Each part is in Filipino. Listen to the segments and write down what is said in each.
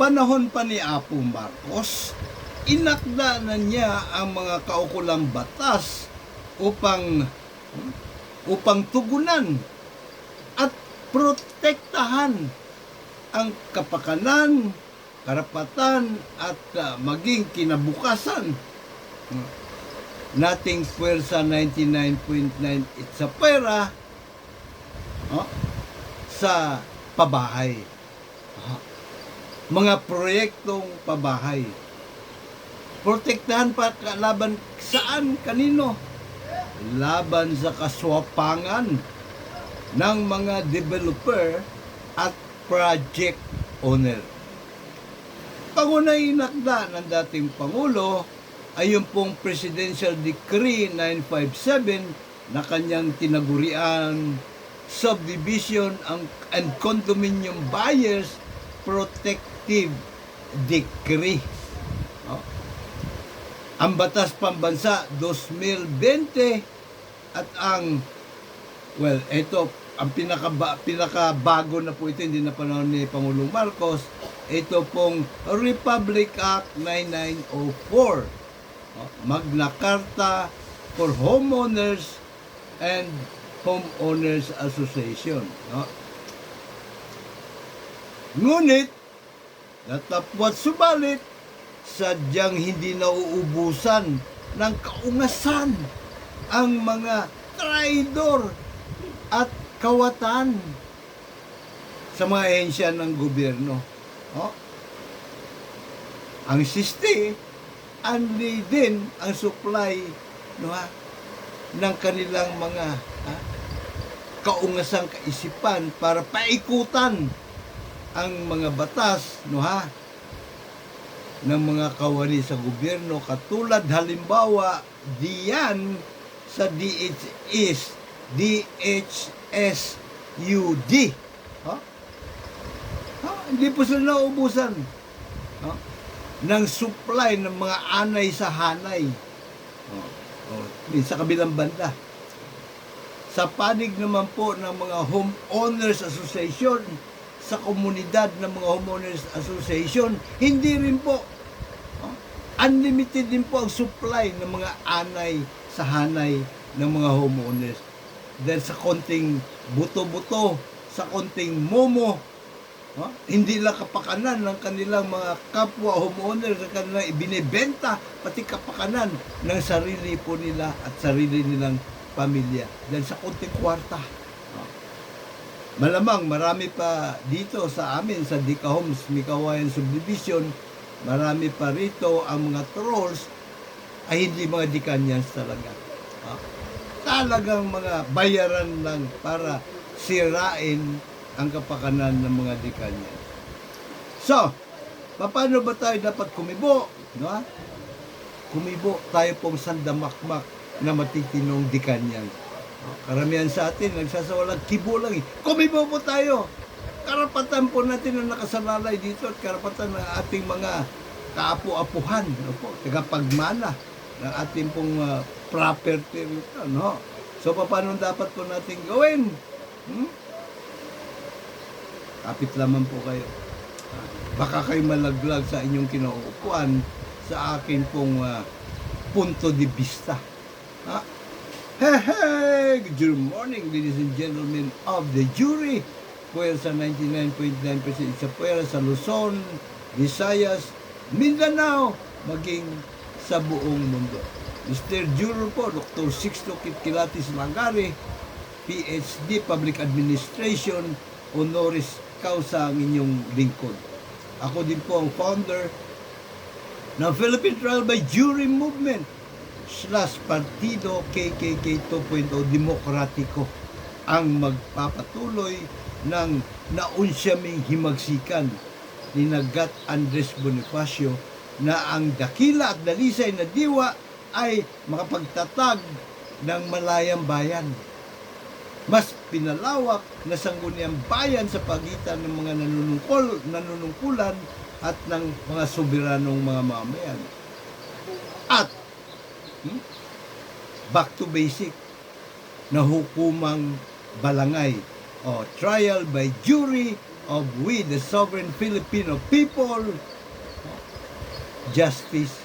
panahon pa ni Apo Marcos, inakda na niya ang mga kaukulang batas upang tugunan at protektahan ang kapakanan, karapatan at maging kinabukasan nating puwersa 99.9 sa pera sa pabahay. Mga proyektong pabahay. Protektahan pa laban saan, kanino? Laban sa kaswapangan ng mga developer at project owner. Pangunahing inakda ng dating Pangulo ay yung pong Presidential Decree 957 na kanyang tinagurian Subdivision and Condominium Buyers Protective Decree. Ang Batas Pambansa 2020 at ang ito ang pinakabago na po ito, hindi na panahon ni Pangulong Marcos, ito pong Republic Act 9904. Magna Carta for Homeowners and Homeowners Association. Ngunit, natapwat subalit, sadyang hindi nauubusan ng kaungasan ang mga traidor at kawatan sa mga ahensya ng gobyerno. Ang siste, andi din ang supply ng kanilang mga kaungasang kaisipan para paikutan ang mga batas ng mga kawani sa gobyerno, katulad halimbawa diyan sa DHSUD. Hindi po sila nauubusan ng supply ng mga anay sa hanay sa kabilang banda. Sa panig naman po ng mga Homeowners Association, sa komunidad ng mga Homeowners Association, hindi rin po unlimited din po ang supply ng mga anay sa hanay ng mga homeowners. Dahil sa konting buto-buto, sa konting momo, hindi lang kapakanan ng kanilang mga kapwa homeowners na kanilang ibinebenta, pati kapakanan ng sarili po nila at sarili nilang pamilya. Dahil sa konting kwarta. Malamang marami pa dito sa amin, sa Dika Homes, Mikawayan Subdivision, marami pa rito ang mga trolls ay hindi mga Dikanyans talaga. Talagang mga bayaran lang para sirain ang kapakanan ng mga Dikanyans. So, paano ba tayo dapat kumibo? Kumibo tayo pong sandamakmak na matitinong Dikanyans. Karamihan sa atin, nagsasawalang kibo lang eh. Kumibo po tayo. Karapatan po natin na nakasalalay dito at karapatan ng ating mga kaapu-apuhan, tagapagmana ng ating pong property rito, So, paano dapat po natin gawin? Kapit lamang po kayo. Baka kayo malaglag sa inyong kinauupuan sa akin pong punto de vista. Hey! Good morning, ladies and gentlemen of the jury. Puwersa 99.9% sa puwersa sa Luzon, Visayas, Mindanao, maging sa buong mundo. Mr. Juror po, Dr. Sixto Kitkilatis Magari, PhD, Public Administration, honoris causa ang inyong lingkod. Ako din po ang founder ng Philippine Trial by Jury Movement / Partido KKK 2.0 Demokratiko, ang magpapatuloy ng naunsyaming himagsikan ni Gat Andres Bonifacio na ang dakila at dalisay na diwa ay makapagtatag ng malayang bayan. Mas pinalawak na sangguniang bayan sa pagitan ng mga nanunungkulan at ng mga soberanong mga mamayan. At back to basic na hukumang balangay o trial by jury of we, the sovereign Filipino people, justice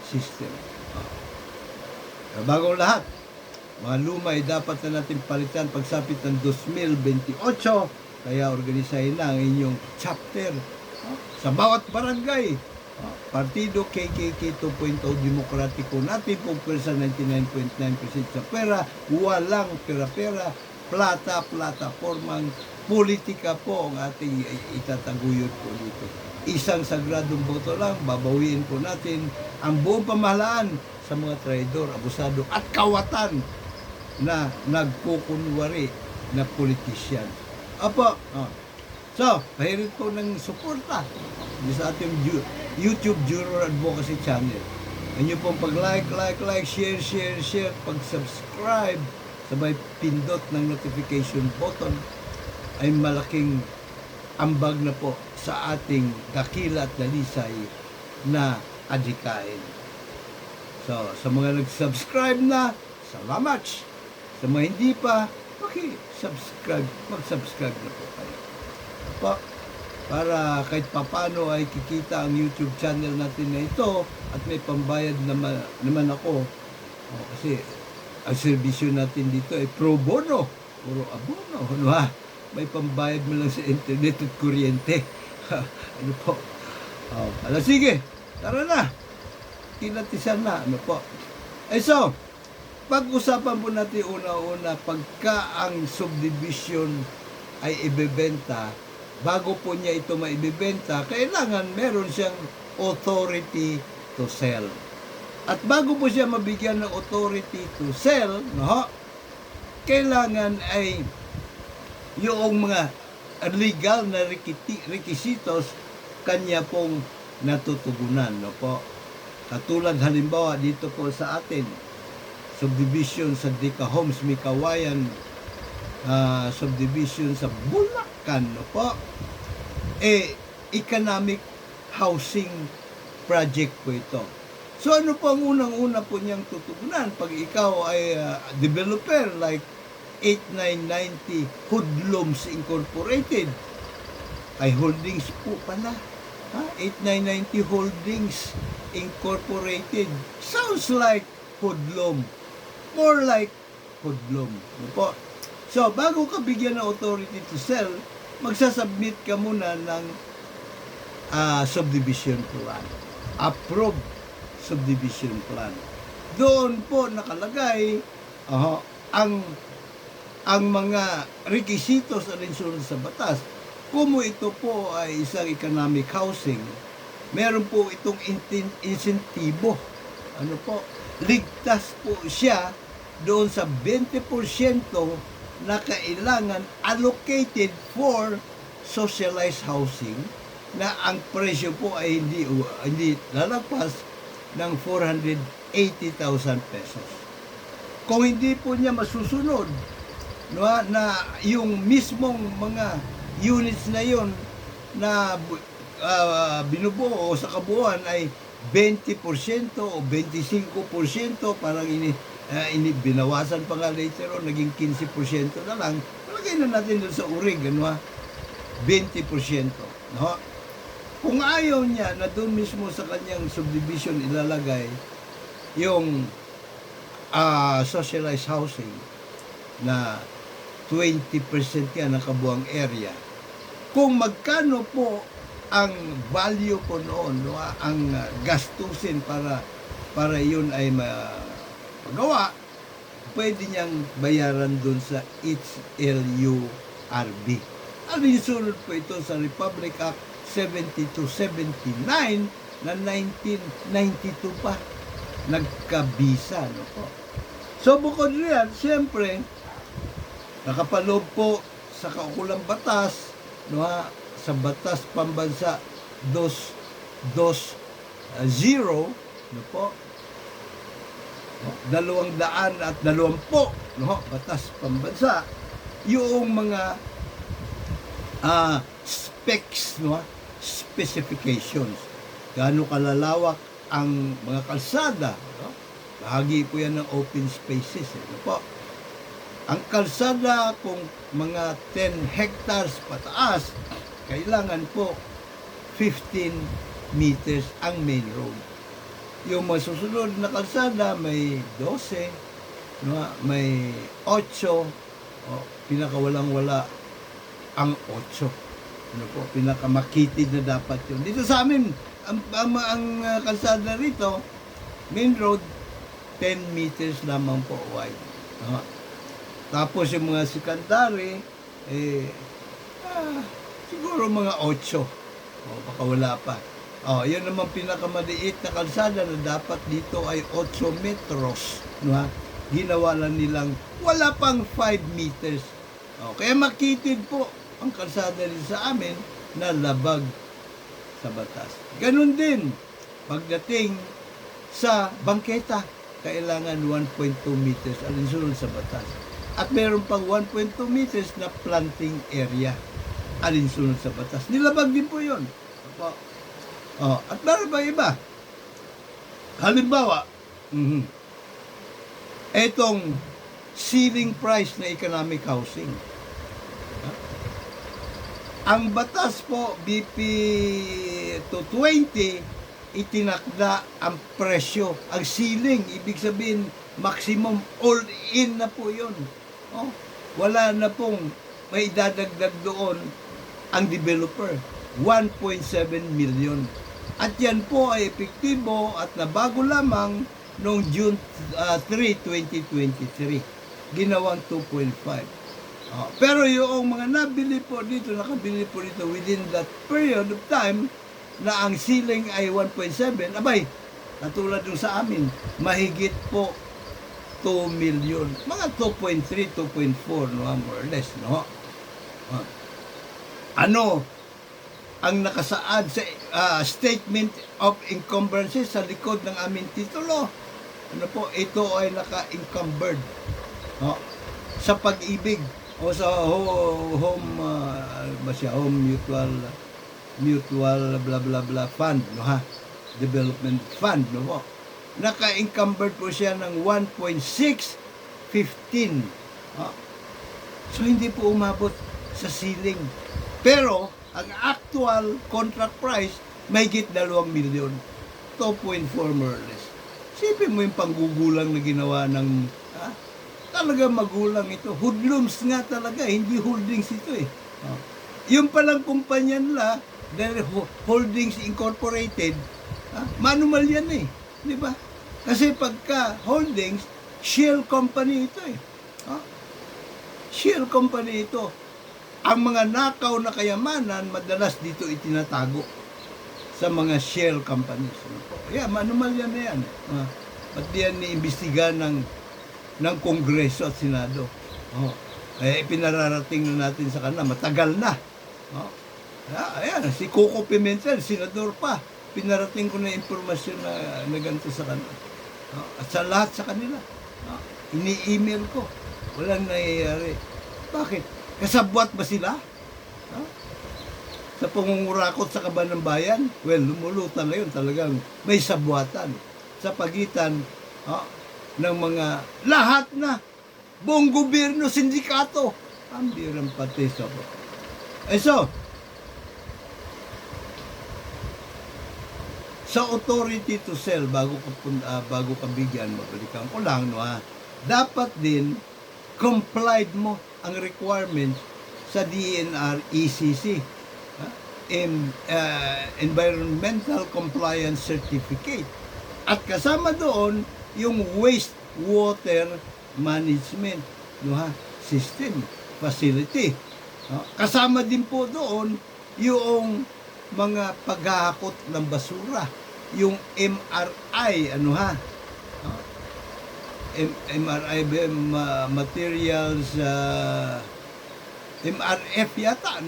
system. Bagong lahat, mga luma ay dapat na natin palitan pagsapit ng 2028, kaya organisahin na ang inyong chapter sa bawat barangay. Partido KKK 2.0 Demokratiko natin po sa 99.9% sa pera, walang pera-pera, plata-plataformang politika po ang ating itataguyod po dito. Isang sagradong boto lang, babawiin po natin ang buong pamahalaan sa mga traidor, abusado at kawatan na nagkukunwari na politician. Apo, so, pahirit po ng suporta sa ating YouTube Juror Advocacy Channel. Inyo pong pag-like, share, pag-subscribe, sabay pindot ng notification button ay malaking ambag na po sa ating dakila at dalisay na adhikain. So, sa mga nag-subscribe na, salamat! Sa mga hindi pa, mag-subscribe na po kayo. Pa, para kahit papano ay kikita ang YouTube channel natin na ito at may pambayad naman ako. Kasi ang serbisyo natin dito ay pro bono, puro abono. Ano ha? May pambayad mo lang sa internet at kuryente. Ano po? Sige, tara na. Kinatisan na. Ano po? So, pag-usapan po natin una-una pagka ang subdivision ay ibebenta, bago po niya ito maibebenta, kailangan meron siyang authority to sell. At bago po siya mabigyan ng authority to sell, kailangan ay yung mga legal na requisitos kanya pong natutugunan. No po? Katulad halimbawa dito po sa atin, subdivision sa Dika Homes, Mikawayan, subdivision sa Bulacan, no po? Economic housing project po ito. So ano po ang unang-una po niyang tutugunan pag ikaw ay developer like 8990 Hoodlums Incorporated? Ay holdings po pala. 8990 Holdings Incorporated. Sounds like hoodlum. More like hoodlum. Ano po? So, bago ka bigyan ng authority to sell, magsasubmit ka muna ng subdivision plan. Approved subdivision plan. Doon po nakalagay ang mga requisitos alinsunod sa batas. Kung ito po ay isang economic housing, meron po itong insentibo. Ano po? Ligtas po siya doon sa 20% na kailangan allocated for socialized housing na ang presyo po ay hindi lalagpas ng 480,000 pesos. Kung hindi po niya masusunod na yung mismong mga units na yon na binubuo sa kabuuan ay 20% o 25%, parang binawasan pa nga later on, naging 15% na lang. Palagay na natin doon sa urig, 20%. No? Kung ayaw niya na doon mismo sa kanyang subdivision ilalagay yung socialized housing na 20% yan ang kabuang area, kung magkano po ang value po noon, ang gastusin para yun ay magawa, pwede niyang bayaran dun sa HLURB. Alinsunod po ito sa Republic Act 7279 na 1992 pa nagkabisa. No po? So bukod riyan, siyempre, nakapaloob po sa kaukulang batas, sa Batas Pambansa 220, no po, 220, Batas Pambansa, yung mga specs, specifications, gaano kalalawak ang mga kalsada, bahagi po yan ng open spaces, po. Ang kalsada kung mga 10 hectares pataas, kailangan po 15 meters ang main road. Yung mga susunod na kalsada may 12, no? May 8, pinakawalang-wala ang 8. Ano po, pinakamakitid na dapat yun. Dito sa amin, ang kalsada rito, main road, 10 meters lamang po wide. Tapos yung mga secondary, siguro mga 8. Baka wala pa. Yun naman pinakamaliit na kalsada na dapat dito ay 8 metros. No, ha? Ginawa lang nilang wala pang 5 meters. Kaya makitid po ang kalsada rin sa amin na labag sa batas. Ganun din, pagdating sa bangketa, kailangan 1.2 meters alinsunod sa batas. At meron pang 1.2 meters na planting area alinsunod sa batas. Nilabag din po yun. At meron ba iba? Halimbawa, etong ceiling price na economic housing. Ang batas po, BP 220, itinakda ang presyo, ang ceiling, ibig sabihin, maximum all-in na po yun. Wala na pong may dadagdag doon ang developer, 1.7 million. At yan po ay epektibo at nabago lamang noong June 3, 2023. Ginawang 2.5. Pero yung mga nabili po dito, nakabili po dito within that period of time na ang ceiling ay 1.7, abay, katulad yung sa amin, mahigit po 2 million. Mga 2.3, 2.4, no, more or less, no? Ano ang nakasaad sa statement of encumbrances sa likod ng aming titulo? Ano po, ito ay naka-encumbered sa pag-ibig o sa home mutual blah blah blah fund, no, ha, development fund, no po. Naka-encumbered po siya ng 1.615. So hindi po umabot sa ceiling. Pero ang actual contract price may git 2 million, 2.4 more or less. Sipin mo yung panggugulang na ginawa ng talaga magulang ito. Hoodlums nga talaga, hindi holdings ito eh. Yung palang kumpanya nila, dahil Holdings Incorporated, manual yan eh. Di ba? Kasi pagka holdings, shell company ito eh. Shell company ito. Ang mga nakaw na kayamanan, madalas dito itinatago sa mga shell companies. Manual yan na yan. Pati yan niimbestiga ng Kongreso at Senado. Pinararating na natin sa kanila, matagal na. Ayan, si Coco Pimentel, senador pa. Pinarating ko na impormasyon na ganito sa kanila. At sa lahat sa kanila. Ini-email ko. Walang nangyayari. Bakit? Kasabwat ba sila? Sa pangungurakot sa kaban ng bayan? Well, lumulutan na yun talagang may sabwatan sa pagitan ng mga lahat na buong gobyerno, sindikato, ang birang pati sa sa authority to sell, bago ka bigyan, mabalikan ko lang, no, dapat din complied mo ang requirements sa DNR ECC, Environmental Compliance Certificate, at kasama doon yung wastewater management, no, system, facility. Kasama din po doon yung mga paghahakot ng basura, yung MRI, MRI materials, MRF yata,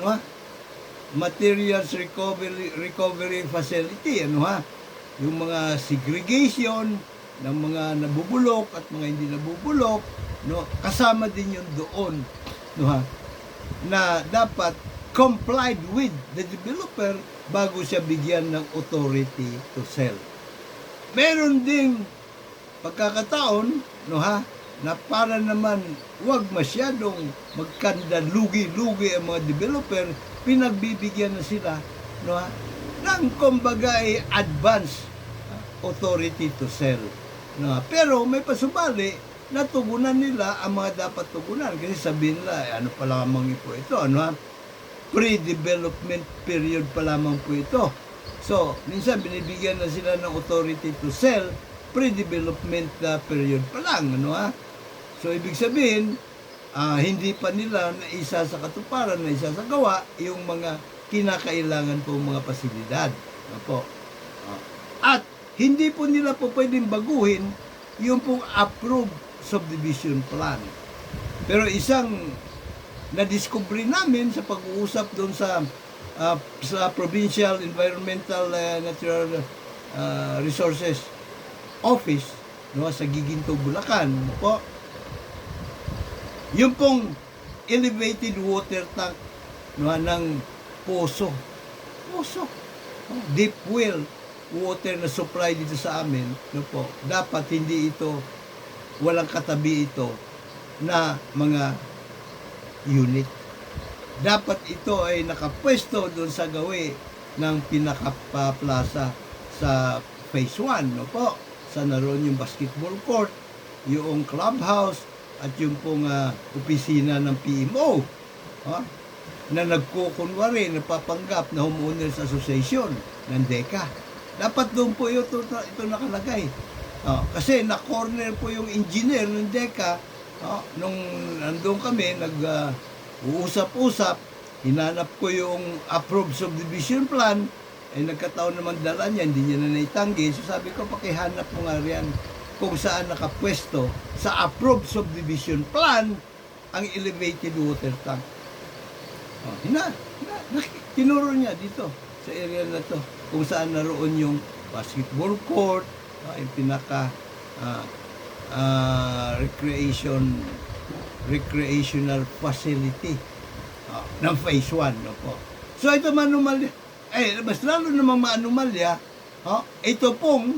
materials recovery facility, yung mga segregation ng mga nabubulok at mga hindi nabubulok, no, kasama din yun doon, no, na dapat complied with the developer bago siya bigyan ng authority to sell. Meron ding pagkakataon, no, na para naman wag masyadong magkandalugi-lugi ang mga developer, pinagbibigyan na sila, no, ng kumbaga ay advance authority to sell. No, pero may pasubali, natugunan nila ang mga dapat tugunan. Kasi sabihin nila, ano pa lamang po ito, ano, pre-development period pa lamang po ito. So, minsan binibigyan na sila ng authority to sell, pre-development period pa lang, ano ha? So, ibig sabihin, hindi pa nila na isa sa katuparan, na isa sa gawa, yung mga kinakailangan po mga pasilidad. Ano po? At hindi po nila po pwedeng baguhin yung pong approved subdivision plan. Pero isang na-discovery namin sa pag-uusap doon sa Provincial Environmental Natural Resources Office, no, sa Giginto, Bulacan, no po, yung pong elevated water tank, no, ng poso, deep well water na supply dito sa amin, no po, dapat hindi ito, walang katabi ito na mga unit. Dapat ito ay nakapwesto doon sa gawi ng pinaka-plaza sa phase 1, no po. Sa naroon yung basketball court, yung clubhouse, at yung pong opisina ng PMO, na nagkukunwari, napapanggap na Homeowners Association ng DECA. Dapat doon po ito nakalagay. Kasi na-corner po yung engineer ng DECA, nung nandun kami, nag-uusap-usap, hinanap ko yung approved subdivision plan, ay nagkataon naman dala niya, hindi niya na naitanggi. So sabi ko, pakihanap mo nga riyan kung saan nakapwesto sa approved subdivision plan ang elevated water tank. Tinuro niya dito sa area na to kung saan naroon yung basketball court, yung pinaka recreational facility ng phase 1, no po. So ito manumalya, mas lalo namang maanumalya, ito pong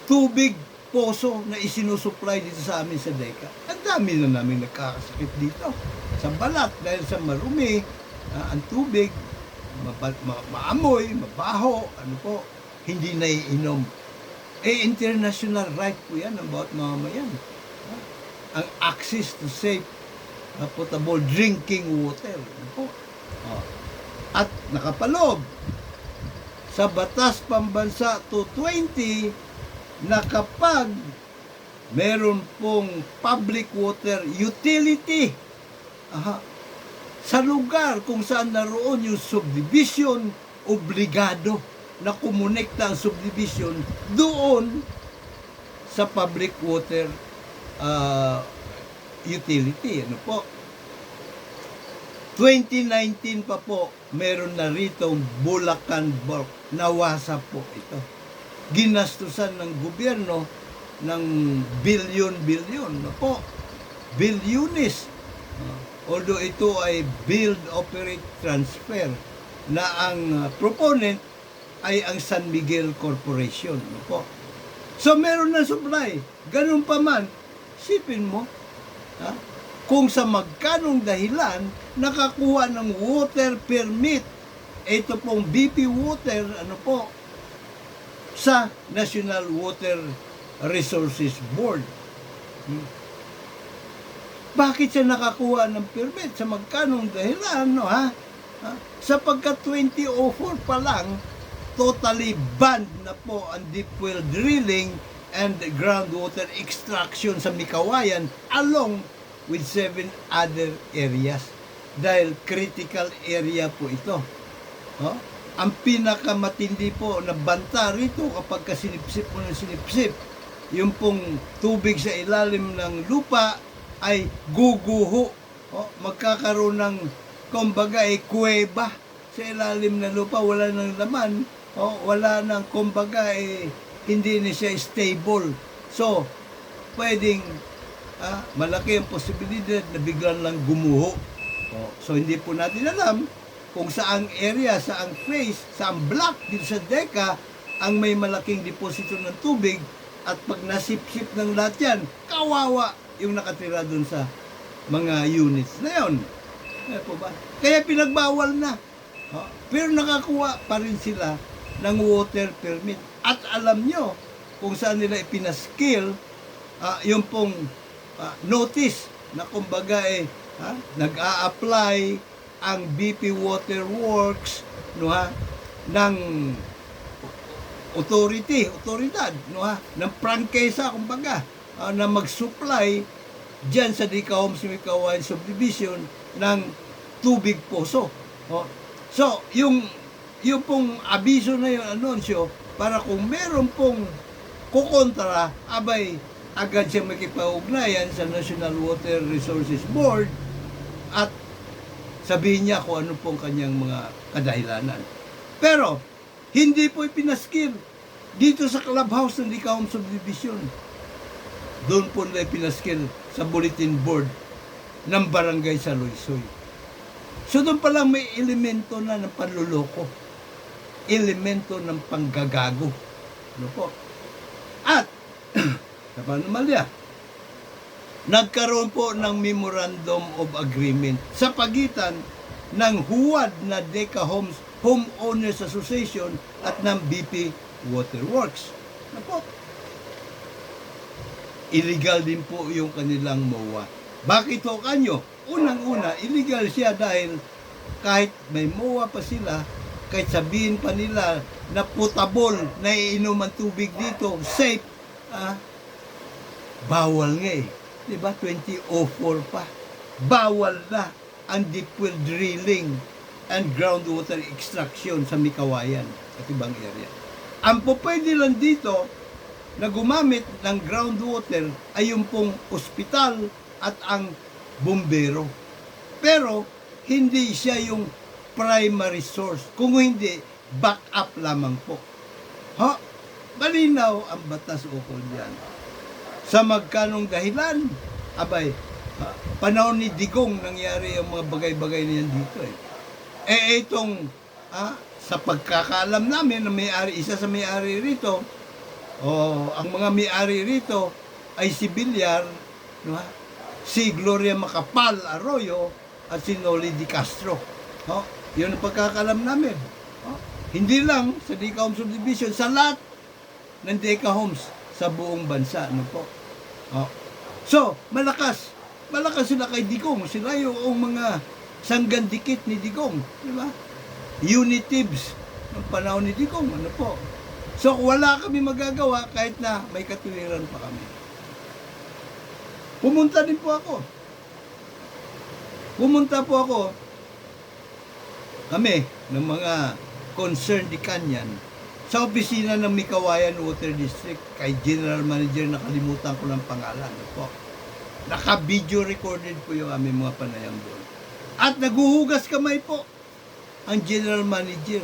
tubig poso na isinusupply dito sa amin sa DECA. Ang dami na namin nagkakasakit dito sa balat dahil sa marumi, ang tubig, maamoy, mabaho, ano po, hindi naiinom. International right po yan ng bawat mamamayan. Ang access to safe, potable drinking water. Ano po? At nakapaloob sa Batas Pambansa 220 na kapag meron pong public water utility sa lugar kung saan naroon yung subdivision, obligado na kumonekta ang subdivision doon sa public water utility. Ano po? 2019 pa po, meron na rito Bulacan Bulk. Nawasa po ito. Ginastusan ng gobyerno ng bilyon-bilyon. No po? Bilyones. Although ito ay build, operate, transfer na ang proponent ay ang San Miguel Corporation. No po? So meron na supply. Ganun pa man, sipin mo, kung sa magkanong dahilan nakakuha ng water permit ito pong BP Water, ano po, sa National Water Resources Board. Bakit siya nakakuha ng permit? Sa magkanong dahilan, no, sapagkat 2004 pa lang, totally banned na po ang deep well drilling and groundwater extraction sa Mikawayan along with 7 other areas. Dahil critical area po ito. Ang pinakamatindi po na banta rito kapag sinipsip mo ng sinipsip, yung pong tubig sa ilalim ng lupa ay guguho. Magkakaroon ng, kumbaga, kuweba sa ilalim ng lupa, wala nang laman, wala nang, kumbaga, hindi na siya stable. So, pwedeng malaki ang posibilidad na biglang lang gumuho. So, hindi po natin alam kung saang area, saang phase, saang block dito sa DECA ang may malaking deposito ng tubig At pag nasip-sip ng lahat yan, kawawa yung nakatira dun sa mga units na yun. Ano po ba? Kaya pinagbawal na. Pero nakakuha pa rin sila ng water permit. At alam nyo kung saan nila ipinaskill yung pong notice na kumbaga nag-a-apply ang BP Water Works ng otoridad ng prangkesa kumbaga na mag-supply diyan sa Deca Homes Mikawayan Subdivision ng tubig poso. So, yung pong abiso na yung anunsyo para kung meron pong kukontra, abay agad siya makipag-ugnayan sa National Water Resources Board at sabihin niya kung ano pong kanyang mga kadahilanan. Pero, hindi po ipinaskil dito sa clubhouse ng Deca Homes Subdivision. Doon po nila ipinaskil sa bulletin board ng barangay sa Loisoy. So doon pa lang may elemento na ng panluloko. Elemento ng panggagago. Ano po? At, sa panomalya, nagkaroon po ng Memorandum of Agreement sa pagitan ng HUAD na Deca Homes Homeowners Association at ng BP Waterworks. Ano po? Illegal din po yung kanilang MOA. Bakit ho kanyo? Unang-una, illegal siya dahil kahit may MOA pa sila, kahit sabihin pa nila na potable na iinom ang tubig dito, safe, bawal nga eh. Diba? 2004 pa. Bawal na ang deep well drilling and groundwater extraction sa Mikawayan at ibang area. Ang pwede lang dito na gumamit ng groundwater ay yung pong ospital at ang bumbero. Pero hindi siya yung primary source. Kung hindi, backup lamang po. Malinaw ang batas ukol diyan. Sa magkanong dahilan, abay, panahon ni Digong nangyari ang mga bagay-bagay niyan dito eh. Itong sa pagkakaalam namin na may-ari, isa sa may-ari rito, ang mga may-ari rito ay si Villar, si Gloria Macapal Arroyo at si Noli Di Castro. Yun ang pagkakaalam namin. Hindi lang sa Deca Homes Subdivision, sa lahat ng Deca Homes sa buong bansa. Ano po? So, malakas sila kay Digong. Sila yung mga sanggandikit ni Digong. Di ba? Unitives ng panahon ni Digong. Ano po? So, wala kami magagawa kahit na may katuwiran pa kami. Pumunta po ako kami ng mga concerned di Kanyan sa opisina ng Mikawayan Water District kay General Manager, nakalimutan ko ng pangalan. Po. Naka-video recorded po yung aming mga panayam doon. At naguhugas kamay po ang General Manager.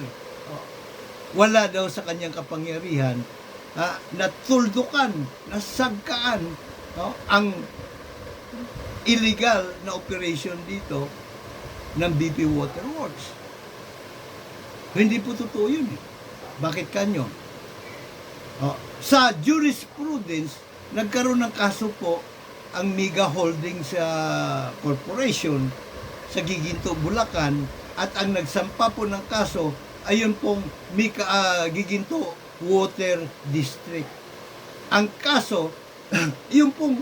Wala daw sa kanyang kapangyarihan na tuldukan, na sagkaan ang illegal na operation dito ng BP Waterworks. Hindi po totoo yun eh. Bakit kanyo? Sa jurisprudence, nagkaroon ng kaso po ang Mega Holdings Corporation sa Giginto, Bulacan, at ang nagsampa po ng kaso ay yun pong Giginto Water District. Ang kaso, yung pong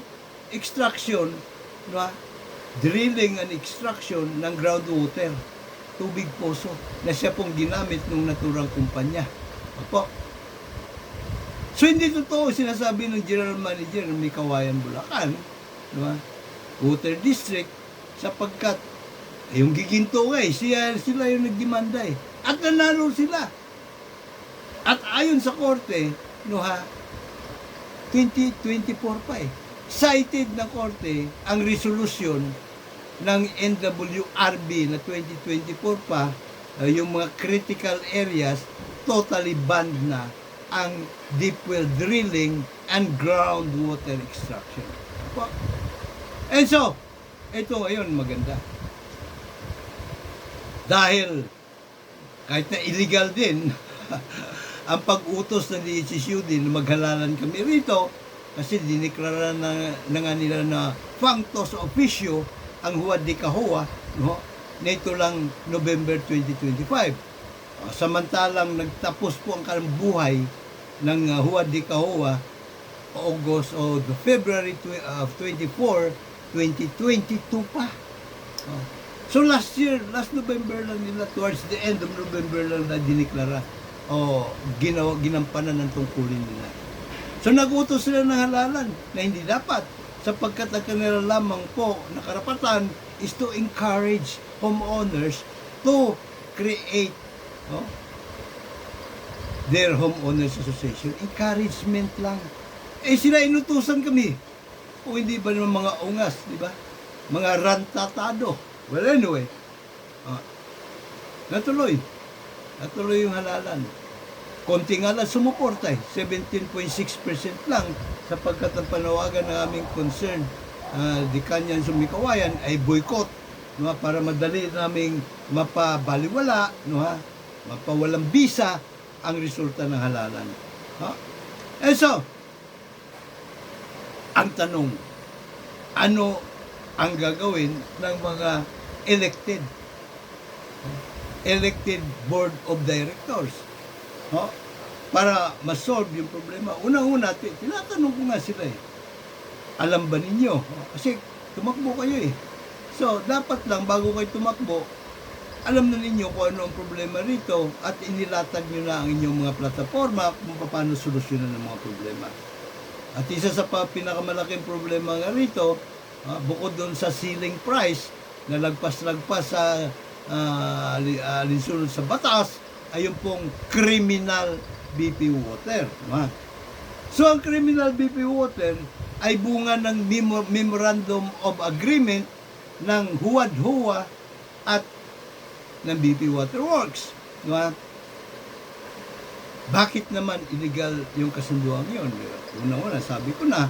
extraction, drilling and extraction ng groundwater, tubig poso, na siya pong ginamit ng naturang kumpanya. Opo. So, hindi totoo sinasabi ng General Manager ng Mikawayan, Bulacan, Water District, sapagkat yung Giginto sila yung nagdemanda eh. At nanalo sila. At ayon sa korte, 2024 pa eh. Cited ng korte ang resolution ng NWRB na 2024 pa, yung mga critical areas, totally banned na ang deep well drilling and groundwater extraction. And so, ito ayun maganda. Dahil kahit na illegal din ang pag-utos ng DHSUD na maghalalan kami rito kasi diniklara na nga nila na functus officio ang Huwad de Cahoua, no? Nito lang November 2025. Samantalang nagtapos po ang buhay ng Huwad de Cahoua August o February 24, 2022 pa. So last November lang nila, towards the end of November lang na diniklara ginampanan ng tungkulin nila. So nag-utos sila ng halalan na hindi dapat sapagkat ang kanila lamang po na karapatan is to encourage homeowners to create their homeowners association. Encouragement lang. Sila inutusan kami. O hindi ba naman mga ungas, di ba? Mga rantatado. Well, anyway, natuloy yung halalan. Konti nga lang sumuporta 17.6% lang sapagkat ang panawagan ng aming concern di kanyang sumikawayan ay boycott, no, para madali naming mapabaliwala, no, mapawalang bisa ang resulta ng halalan. And so, ang tanong, ano ang gagawin ng mga elected board of directors para ma-solve yung problema? Unang-una, tinatanong ko nga sila alam ba ninyo? Kasi tumakbo kayo So, dapat lang bago kayo tumakbo, alam na ninyo kung ano ang problema rito at inilatag nyo na ang inyong mga plataforma kung paano solusyonan ang mga problema. At isa sa pinakamalaking problema nga rito, bukod doon sa ceiling price na lagpas-lagpas sa alinsunod sa batas, ay yung pong criminal BP water. So ang criminal BP water ay bunga ng Memorandum of Agreement ng Huwad-Huwa at ng BP Waterworks. Bakit naman illegal yung kasunduan yun? Una-una, sabi ko na,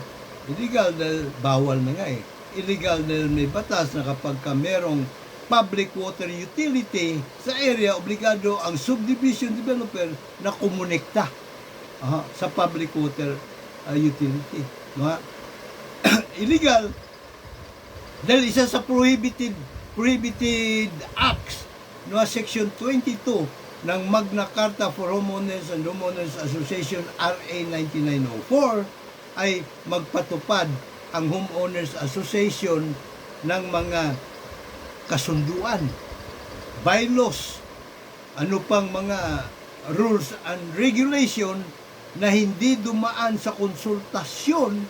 illegal dahil bawal na nga Illegal dahil may batas na kapag ka merong public water utility sa area, obligado ang subdivision developer na kumonekta sa public water utility. Illegal dahil isa sa prohibited acts, Section 22 ng Magna Carta for Homeowners and Homeowners Association RA 9904 ay magpatupad ang Homeowners Association ng mga kasunduan, bylaws, ano pang mga rules and regulation na hindi dumaan sa konsultasyon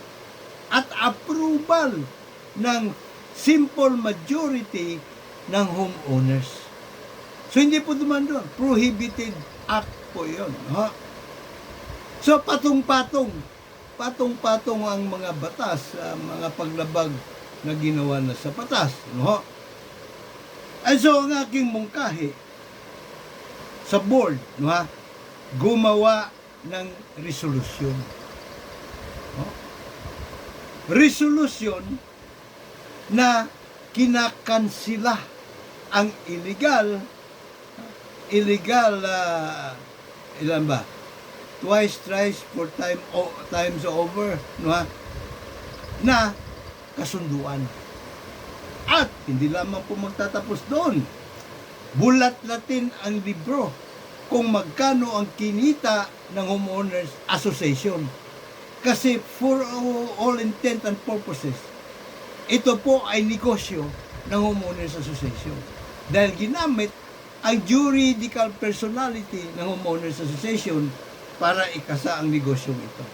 at approval ng simple majority ng homeowners. So hindi po dumaan doon. Prohibited act po yun. So patong-patong ang mga batas, mga paglabag na ginawa na sa batas. And so ang aking mungkahi sa board, gumawa ng resolusyon. Resolusyon na kinakansila ang illegal ilan ba? Twice, thrice, four times over, na kasunduan. At hindi lamang po magtatapos doon. Bulat-latin ang libro kung magkano ang kinita ng Homeowners Association. Kasi for all intent and purposes, ito po ay negosyo ng Homeowners Association. Dahil ginamit ang juridical personality ng Homeowners Association para ikasa ang negosyong ito.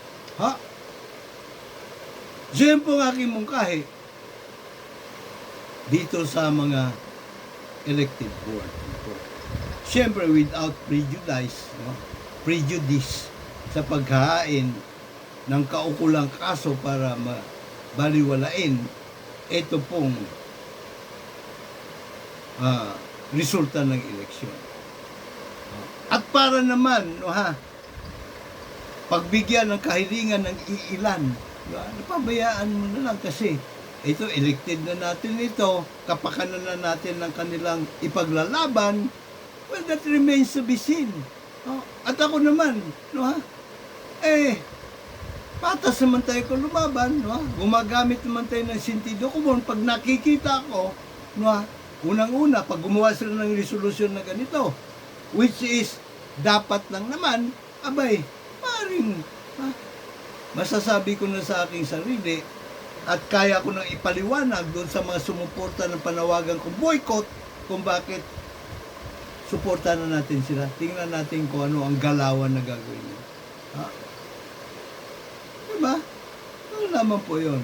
So yun po ang aking mungkahi dito sa mga elected board. Siyempre without prejudice sa paghahain ng kaukulang kaso para baliwalain ito pong resulta ng eleksyon. At para naman pagbigyan ng kahilingan ng iilan, napabayaan mo na lang kasi ito, elected na natin ito, kapakanan na natin ng kanilang ipaglalaban, well, that remains to be seen. Oh, at ako naman, no ha? Patas naman tayo kung lumaban, no ha? Gumagamit naman tayo ng sentido común. Pag nakikita ko, no ha? Unang-una, pag gumawa sila ng resolusyon na ganito, which is, dapat lang naman, abay, maring, ha? Masasabi ko na sa aking sarili, at kaya ko nang ipaliwanag doon sa mga sumuporta ng panawagan kong boycott, kung bakit suportahan na natin sila. Tingnan natin kung ano ang galawan na gagawin nila. Ha? Diba? Ano naman po yun?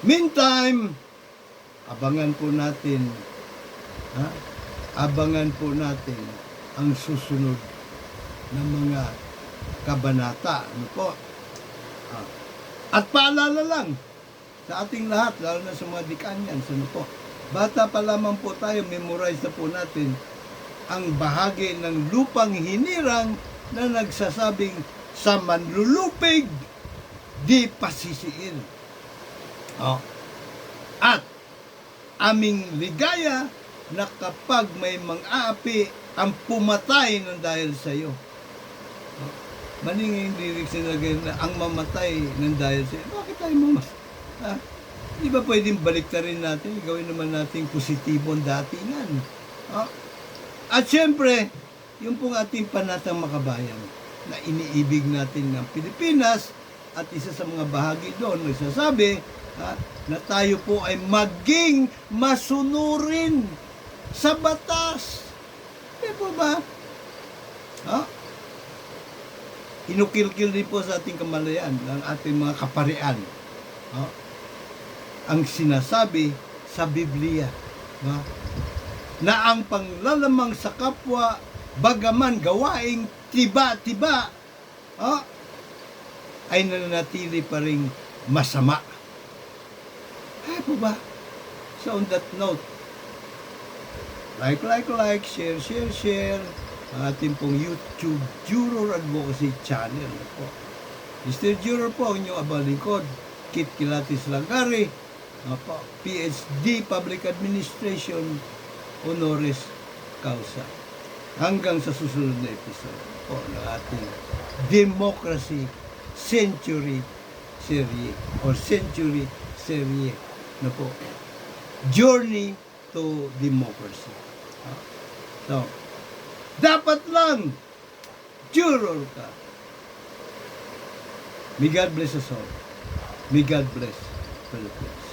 Meantime, abangan po natin, ha? Abangan po natin ang susunod na mga kabanata. Ano po? Ha? At paalala lang sa ating lahat, lalo na sa mga Dicanians, ano po? Bata pa lamang po tayo, memorize na po natin ang bahagi ng lupang hinirang na nagsasabing sa manlulupig, di pasisiin. Oh. At aming ligaya na kapag may mang-aapi ang pumatay ng dahil sa iyo. Oh. Maling yung lyrics na ang mamatay ng dahil sa iyo. Bakit tayo mamatay? Ha? Di ba pwedeng baliktarin natin? Gawin naman natin positibong datingan. Oh. At syempre, yung pong ating panatang makabayan na iniibig natin ng Pilipinas at isa sa mga bahagi doon nagsasabi na tayo po ay maging masunurin sa batas. Di po ba? Ha? Inukil-kil din po sa ating kamalayan ng ating mga kaparian. Ha? Ang sinasabi sa Biblia. Ha? Na ang panglalamang sa kapwa, bagaman gawaing tiba-tiba, ay nananatili pa rin masama. Ay po ba? So on that note, like, share, ang ating pong YouTube Juror Advocacy Channel po. Mr. Juror po, ang inyong abalingkod, Kit Kilatis Langari, PhD Public Administration, honoris causa. Hanggang sa susunod na episode po ng ating Democracy Century Serie or Century Serie na po. Journey to Democracy. So, dapat lang juror ka. May God bless us all. May God bless Philippines.